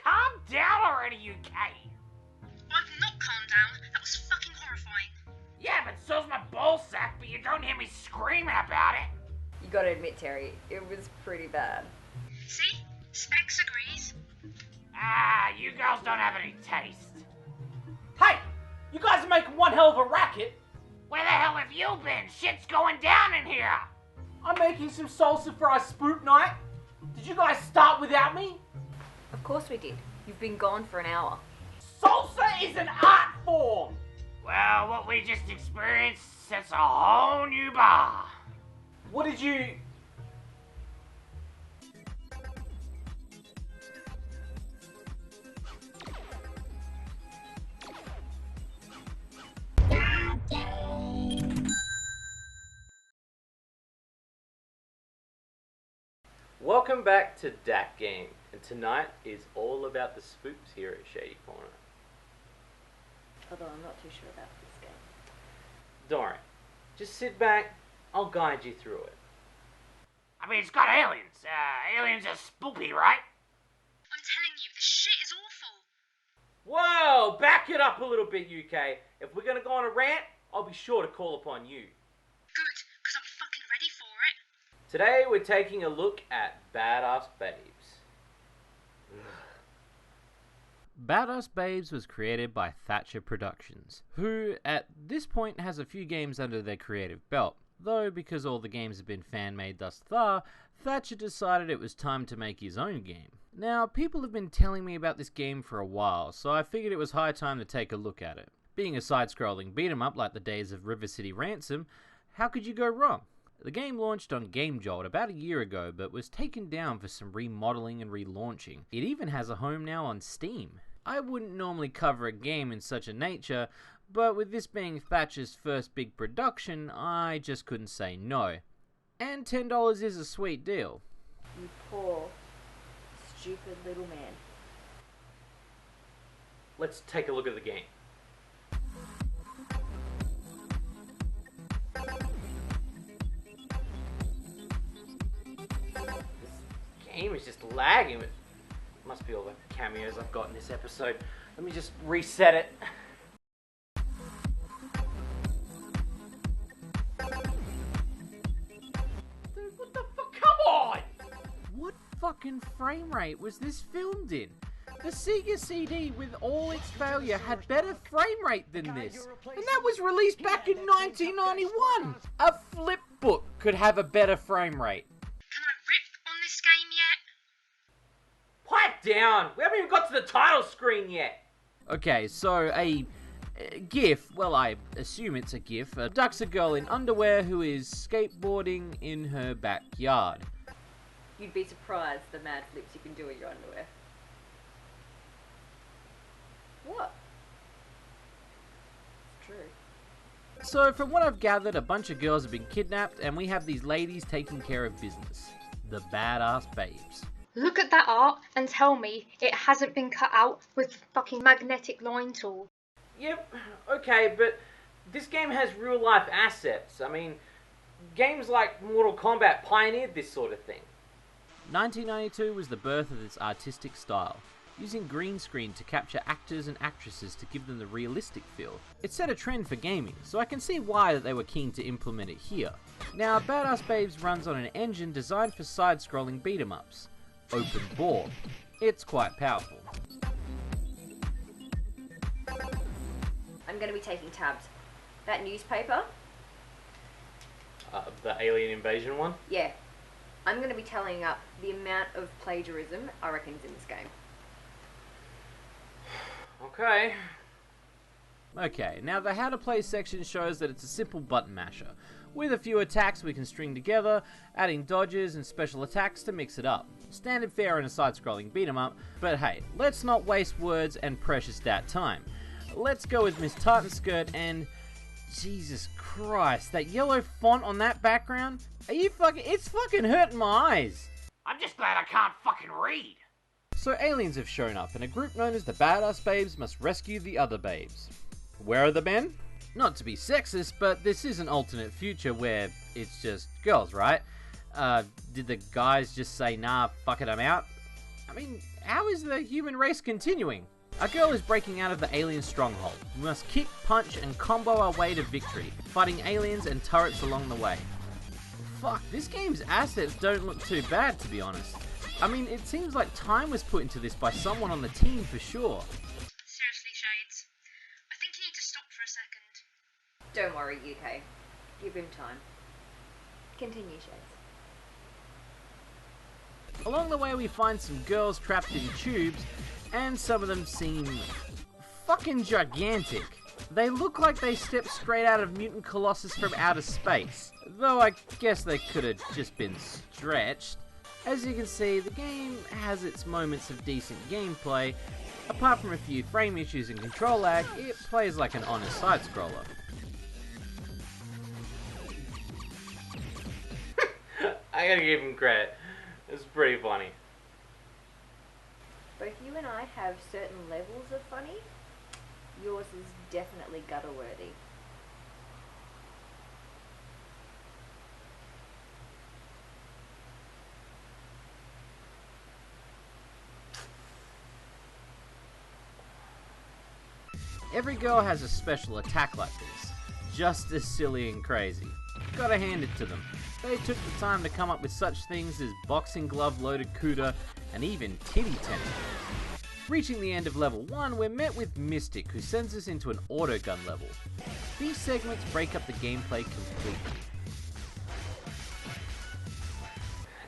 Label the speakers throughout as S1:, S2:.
S1: Calm down already, you Kate!
S2: I've not calmed down. That was fucking horrifying.
S1: Yeah, but so's my ballsack, but you don't hear me screaming about it.
S3: You gotta admit, Terry, it was pretty bad.
S2: See? Specs agrees.
S1: Ah, you girls don't have any taste.
S4: Hey! You guys are making one hell of a racket!
S1: Where the hell have you been? Shit's going down in here!
S4: I'm making some salsa for our spook night. Did you guys start without me?
S3: Of course we did. You've been gone for an hour.
S4: Salsa is an art form!
S1: Well, what we just experienced sets a whole new bar.
S4: What did you...
S5: Welcome back to Dat Game, and tonight is all about the spooks here at Shady Corner.
S3: Although I'm not too sure about this game.
S5: Don't worry, just sit back, I'll guide you through it.
S1: I mean, it's got aliens. Aliens are spoopy, right?
S2: I'm telling you, this shit is awful.
S5: Whoa, back it up a little bit, UK. If we're gonna go on a rant, I'll be sure to call upon you.
S2: Good, because I'm fucking ready for it.
S5: Today we're taking a look at Badass Babes.
S6: Badass Babes was created by Thatcher Productions, who at this point has a few games under their creative belt, though because all the games have been fan-made thus far, Thatcher decided it was time to make his own game. Now, people have been telling me about this game for a while, so I figured it was high time to take a look at it. Being a side-scrolling beat-em-up like the days of River City Ransom, how could you go wrong? The game launched on Game Jolt about a year ago, but was taken down for some remodeling and relaunching. It even has a home now on Steam. I wouldn't normally cover a game in such a nature, but with this being Thatcher's first big production, I just couldn't say no. And $10 is a sweet deal.
S3: You poor, stupid little man.
S5: Let's take a look at the game. This game is just lagging. It must be all the cameos I've got in this episode. Let me just reset it.
S4: Dude, what the fuck? Come on!
S6: What fucking frame rate was this filmed in? The Sega CD, with all its failure, had better frame rate than this. And that was released back in 1991! A flip book could have a better frame rate.
S2: Can I rip on this game yet?
S5: Pipe down! We haven't even got to the title screen yet!
S6: Okay, so a GIF, well I assume it's a GIF, abducts a girl in underwear who is skateboarding in her backyard.
S3: You'd be surprised the mad flips you can do in your underwear. What? It's true.
S6: So from what I've gathered, a bunch of girls have been kidnapped and we have these ladies taking care of business. The Badass Babes.
S2: Look at that art and tell me it hasn't been cut out with the fucking magnetic line tool.
S5: Yep, okay, but this game has real life assets. I mean, games like Mortal Kombat pioneered this sort of thing.
S6: 1992 was the birth of this artistic style, using green screen to capture actors and actresses to give them the realistic feel. It set a trend for gaming, so I can see why that they were keen to implement it here. Now, Badass Babes runs on an engine designed for side-scrolling beat-em-ups. Open bore. It's quite powerful.
S3: I'm going to be taking tabs. That newspaper?
S5: The alien invasion one?
S3: Yeah. I'm going to be tallying up the amount of plagiarism I reckon is in this game.
S5: Okay.
S6: Okay, now the how to play section shows that it's a simple button masher, with a few attacks we can string together, adding dodges and special attacks to mix it up. Standard fare in a side-scrolling beat 'em up, but hey, let's not waste words and precious dat time. Let's go with Miss Tartan Skirt and... Jesus Christ, that yellow font on that background? Are you fucking... It's fucking hurting my eyes!
S1: I'm just glad I can't fucking read.
S6: So aliens have shown up, and a group known as the Badass Babes must rescue the other babes. Where are the men? Not to be sexist, but this is an alternate future where it's just girls, right? Did the guys just say, nah, fuck it, I'm out? I mean, how is the human race continuing? Our girl is breaking out of the alien stronghold. We must kick, punch, and combo our way to victory, fighting aliens and turrets along the way. Fuck, this game's assets don't look too bad, to be honest. I mean, it seems like time was put into this by someone on the team for sure.
S2: Seriously, Shades. I think you need to stop for a second.
S3: Don't worry, UK. Give him time. Continue, Shades.
S6: Along the way we find some girls trapped in tubes, and some of them seem fucking gigantic. They look like they stepped straight out of Mutant Colossus from outer space, though I guess they could have just been stretched. As you can see, the game has its moments of decent gameplay. Apart from a few frame issues and control lag, it plays like an honest side-scroller.
S5: I gotta give him credit. It's pretty funny.
S3: Both you and I have certain levels of funny. Yours is definitely gutter-worthy.
S6: Every girl has a special attack like this, just as silly and crazy. Gotta hand it to them. They took the time to come up with such things as boxing glove loaded cuda and even titty tentacles. Reaching the end of level 1, we're met with Mystic, who sends us into an autogun level. These segments break up the gameplay completely.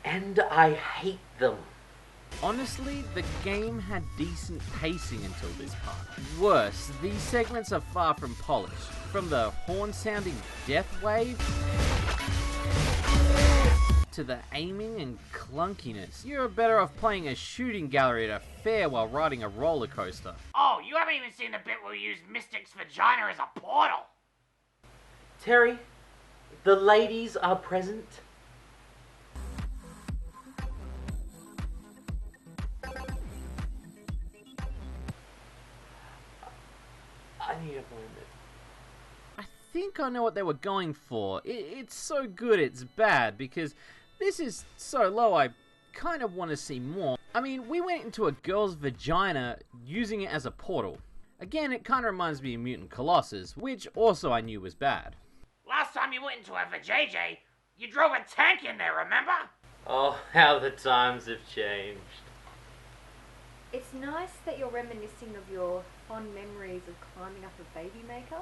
S5: And I hate them.
S6: Honestly, the game had decent pacing until this part. Worse, these segments are far from polished. From the horn-sounding death wave to the aiming and clunkiness. You're better off playing a shooting gallery at a fair while riding a roller coaster.
S1: Oh, you haven't even seen the bit where we use Mystic's vagina as a portal.
S5: Terry, the ladies are present. I need a moment.
S6: I think I know what they were going for. It's so good it's bad, because this is so low I kind of want to see more. I mean, we went into a girl's vagina using it as a portal. Again, it kind of reminds me of Mutant Colossus, which also I knew was bad.
S1: Last time you went into a vajayjay, you drove a tank in there, remember?
S5: Oh, how the times have changed.
S3: It's nice that you're reminiscing of your fond memories of climbing up a baby maker,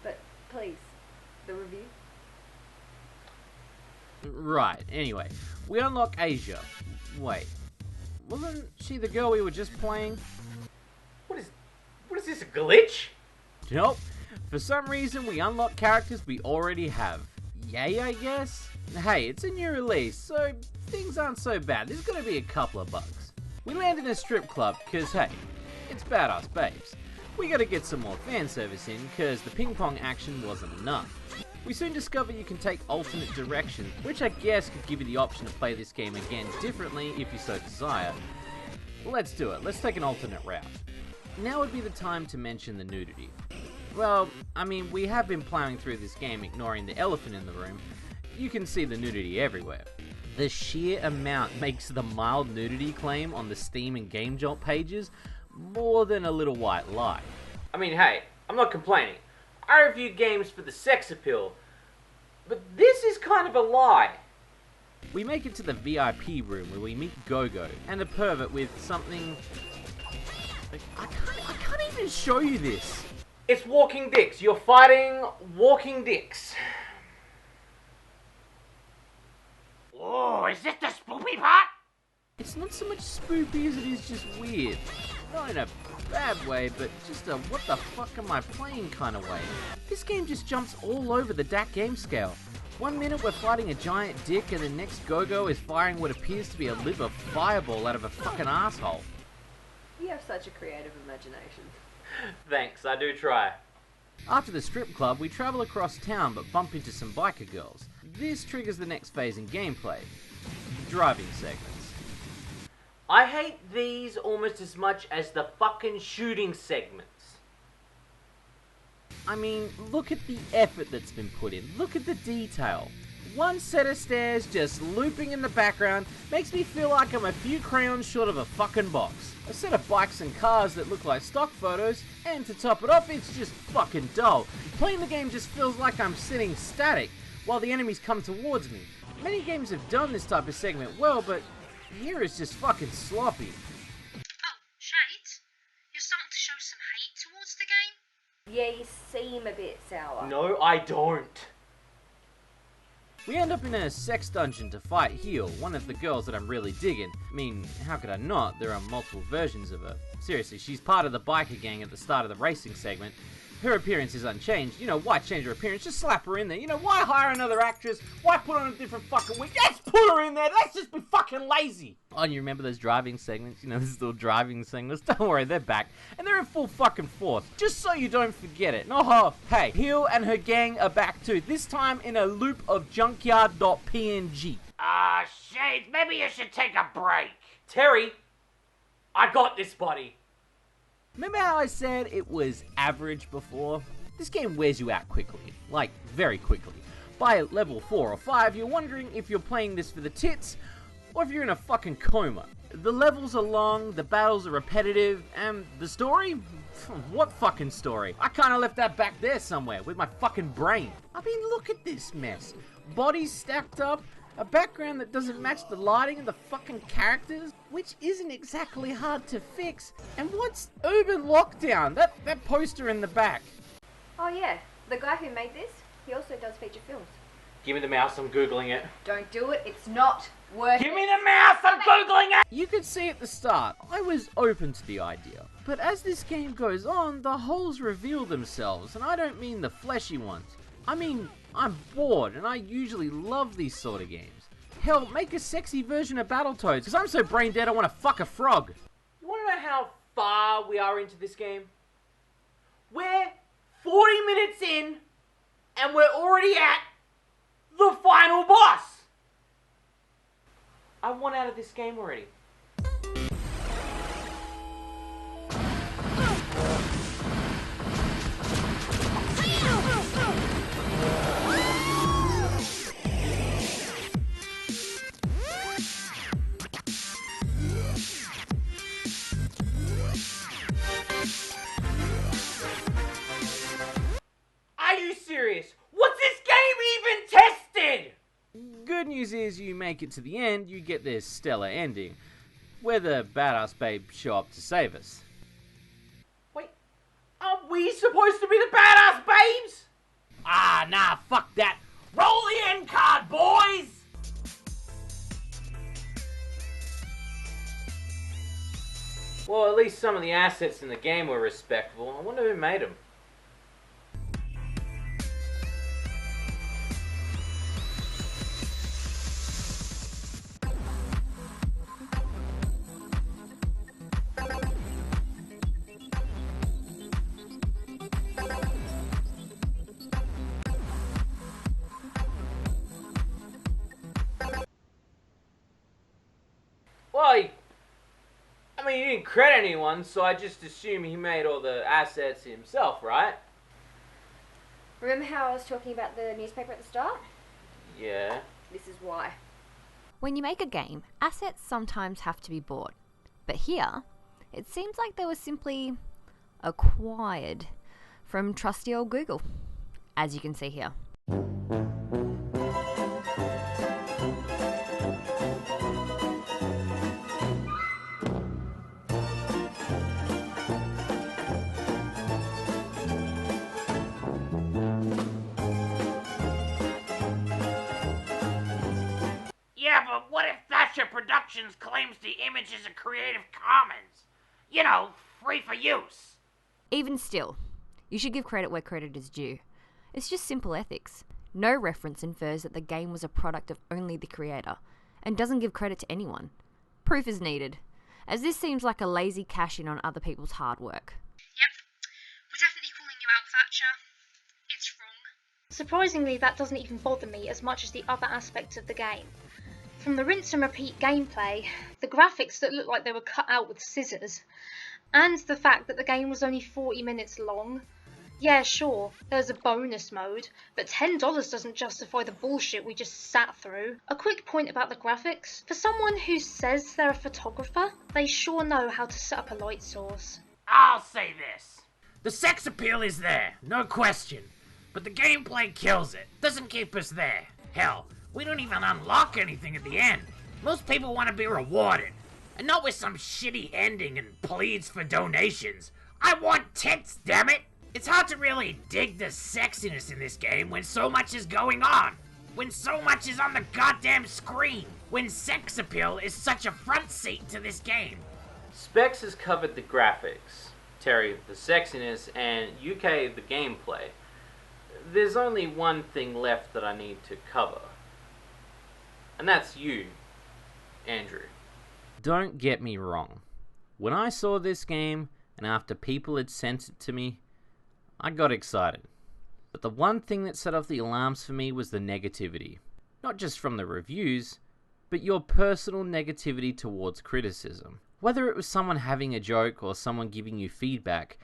S3: but please, the review.
S6: Right, anyway, we unlock Asia. Wait, wasn't she the girl we were just playing?
S5: What is this, a glitch?
S6: Nope. For some reason, we unlock characters we already have. Yay, I guess? Hey, it's a new release, so things aren't so bad. There's gonna be a couple of bugs. We land in a strip club, cause hey, it's Badass Babes. We gotta get some more fan service in, cause the ping pong action wasn't enough. We soon discover you can take alternate directions, which I guess could give you the option to play this game again differently if you so desire. Let's do it, let's take an alternate route. Now would be the time to mention the nudity. Well, I mean, we have been plowing through this game ignoring the elephant in the room. You can see the nudity everywhere. The sheer amount makes the mild nudity claim on the Steam and Game Jolt pages more than a little white lie.
S5: I mean, hey, I'm not complaining. I review games for the sex appeal, but this is kind of a lie.
S6: We make it to the VIP room where we meet Go-Go and a pervert with something... I can't even show you this.
S5: It's walking dicks. You're fighting walking dicks.
S1: Oh, is this the spoopy part?
S6: It's not so much spoopy as it is just weird. Not in a bad way, but just a what the fuck am I playing kind of way. This game just jumps all over the DAC game scale. 1 minute we're fighting a giant dick and the next Go-Go is firing what appears to be a liver fireball out of a fucking asshole.
S3: You have such a creative imagination.
S5: Thanks, I do try.
S6: After the strip club, we travel across town but bump into some biker girls. This triggers the next phase in gameplay, the driving segments.
S5: I hate these almost as much as the fucking shooting segments.
S6: I mean, look at the effort that's been put in. Look at the detail. One set of stairs just looping in the background makes me feel like I'm a few crayons short of a fucking box. A set of bikes and cars that look like stock photos, and to top it off, it's just fucking dull. Playing the game just feels like I'm sitting static while the enemies come towards me. Many games have done this type of segment well, but here is just fucking sloppy.
S2: Oh, Shade, you're starting to show some hate towards the game?
S3: Yeah, you seem a bit sour.
S5: No, I don't.
S6: We end up in a sex dungeon to fight Heel, one of the girls that I'm really digging. I mean, how could I not? There are multiple versions of her. Seriously, she's part of the biker gang at the start of the racing segment. Her appearance is unchanged. You know, why change her appearance? Just slap her in there. You know, why hire another actress? Why put on a different fucking wig? Just put her in there. Let's just be fucking lazy. Oh, and you remember those driving segments? You know, those little driving segments? Don't worry, they're back. And they're in full fucking force. Just so you don't forget it. Oh, hey, Heel and her gang are back too. This time in a loop of junkyard.png.
S1: Shade, maybe you should take a break.
S5: Terry, I got this, buddy.
S6: Remember how I said it was average before? This game wears you out quickly. Like, very quickly. By level 4 or 5, you're wondering if you're playing this for the tits, or if you're in a fucking coma. The levels are long, the battles are repetitive, and the story? What fucking story? I kinda left that back there somewhere, with my fucking brain. I mean, look at this mess. Bodies stacked up, a background that doesn't match the lighting and the fucking characters, which isn't exactly hard to fix. And what's Urban Lockdown? That poster in the back.
S3: Oh yeah, the guy who made this, he also does feature films.
S5: Give me the mouse, I'm Googling it.
S3: Don't do it, it's not worth
S1: Give
S3: it.
S1: me the mouse, I'm Googling it!
S6: You could see at the start, I was open to the idea. But as this game goes on, the holes reveal themselves, and I don't mean the fleshy ones. I mean, I'm bored, and I usually love these sort of games. Hell, make a sexy version of Battletoads, because I'm so brain dead I want to fuck a frog.
S5: You want to know how far we are into this game? We're 40 minutes in, and we're already at the final boss. I want out of this game already. Are you serious? What's this game even tested?
S6: Good news is you make it to the end, you get this stellar ending, where the badass babes show up to save us.
S5: Wait, are we supposed to be the badass babes?
S1: Nah, fuck that. Roll the end card, boys!
S5: Well, at least some of the assets in the game were respectable. I wonder who made them. Well, I mean, he didn't credit anyone, so I just assume he made all the assets himself, right?
S3: Remember how I was talking about the newspaper at the start?
S5: Yeah.
S3: This is why.
S7: When you make a game, assets sometimes have to be bought. But here, it seems like they were simply acquired from trusty old Google, as you can see here.
S1: Yeah, but what if Thatcher Productions claims the image is a Creative Commons? You know, free for use.
S7: Even still, you should give credit where credit is due. It's just simple ethics. No reference infers that the game was a product of only the creator, and doesn't give credit to anyone. Proof is needed, as this seems like a lazy cash-in on other people's hard work.
S2: Yep, we're definitely calling you out, Thatcher. It's wrong. Surprisingly, that doesn't even bother me as much as the other aspects of the game. From the rinse and repeat gameplay, the graphics that look like they were cut out with scissors, and the fact that the game was only 40 minutes long, Yeah, sure, there's a bonus mode, but $10 doesn't justify the bullshit we just sat through. A quick point about the graphics. For someone who says they're a photographer, they sure know how to set up a light source.
S1: I'll say this. The sex appeal is there, no question. But the gameplay kills it. Doesn't keep us there. Hell, we don't even unlock anything at the end. Most people want to be rewarded. And not with some shitty ending and pleads for donations. I want tits, damn it! It's hard to really dig the sexiness in this game when so much is going on. When so much is on the goddamn screen. When sex appeal is such a front seat to this game.
S6: Specs has covered the graphics, Terry the sexiness, and UK the gameplay. There's only one thing left that I need to cover. And that's you, Andrew.
S8: Don't get me wrong. When I saw this game, and after people had sent it to me, I got excited. But the one thing that set off the alarms for me was the negativity. Not just from the reviews, but your personal negativity towards criticism. Whether it was someone having a joke or someone giving you feedback,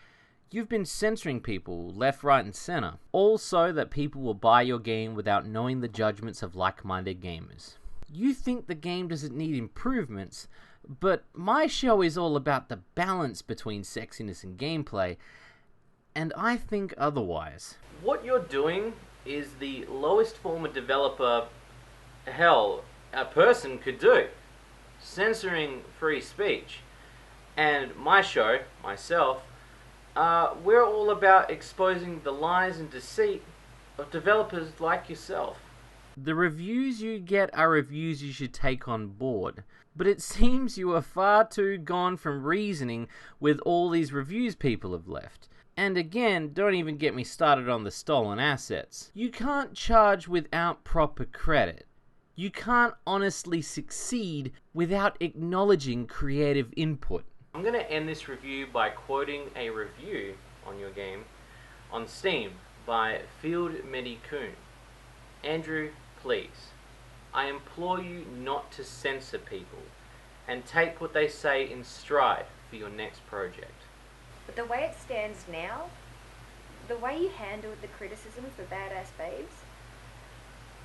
S8: you've been censoring people left, right, and center. All so that people will buy your game without knowing the judgments of like-minded gamers. You think the game doesn't need improvements, but my show is all about the balance between sexiness and gameplay, and I think otherwise.
S6: What you're doing is the lowest form of developer, hell, a person could do. Censoring free speech. And my show, myself, we're all about exposing the lies and deceit of developers like yourself.
S8: The reviews you get are reviews you should take on board, but it seems you are far too gone from reasoning with all these reviews people have left. And again, don't even get me started on the stolen assets. You can't charge without proper credit. You can't honestly succeed without acknowledging creative input.
S6: I'm going to end this review by quoting a review on your game on Steam by Field Medicune. Andrew, please, I implore you not to censor people and take what they say in stride for your next project.
S3: But the way it stands now, the way you handled the criticism for Badass Babes,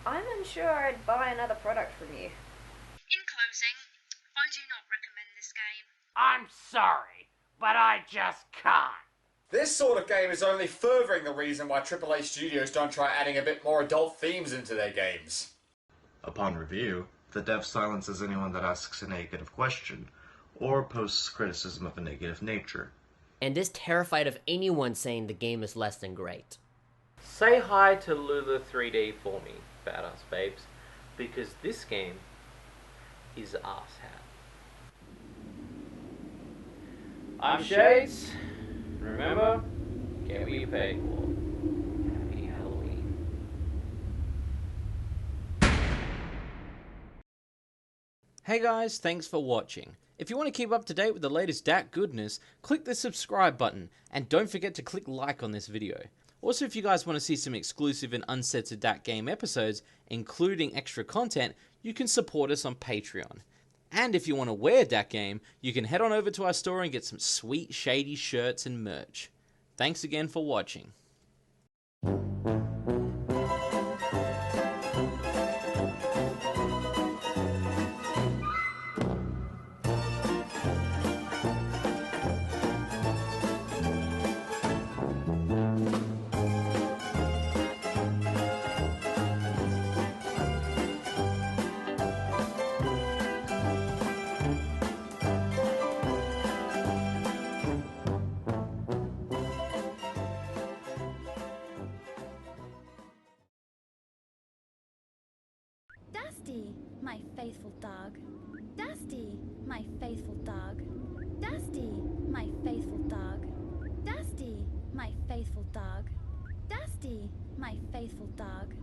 S3: I'm unsure I'd buy another product from you.
S2: In closing, I do not recommend this game.
S1: I'm sorry, but I just can't.
S9: This sort of game is only furthering the reason why AAA studios don't try adding a bit more adult themes into their games.
S10: Upon review, the dev silences anyone that asks a negative question, or posts criticism of a negative nature.
S11: And is terrified of anyone saying the game is less than great.
S6: Say hi to Lula 3D for me, Badass Babes, because this game is asshat. I'm Shades. Remember, get what you pay for. Happy Halloween.
S8: Hey guys, thanks for watching. If you want to keep up to date with the latest DAC goodness, click the subscribe button, and don't forget to click like on this video. Also, if you guys want to see some exclusive and uncensored DAC game episodes, including extra content, you can support us on Patreon. And if you want to wear DAC game, you can head on over to our store and get some sweet Shady shirts and merch. Thanks again for watching.
S12: Dusty, my faithful dog. Dusty, my faithful dog. Dusty, my faithful dog. Dusty, my faithful dog. Dusty, my faithful dog.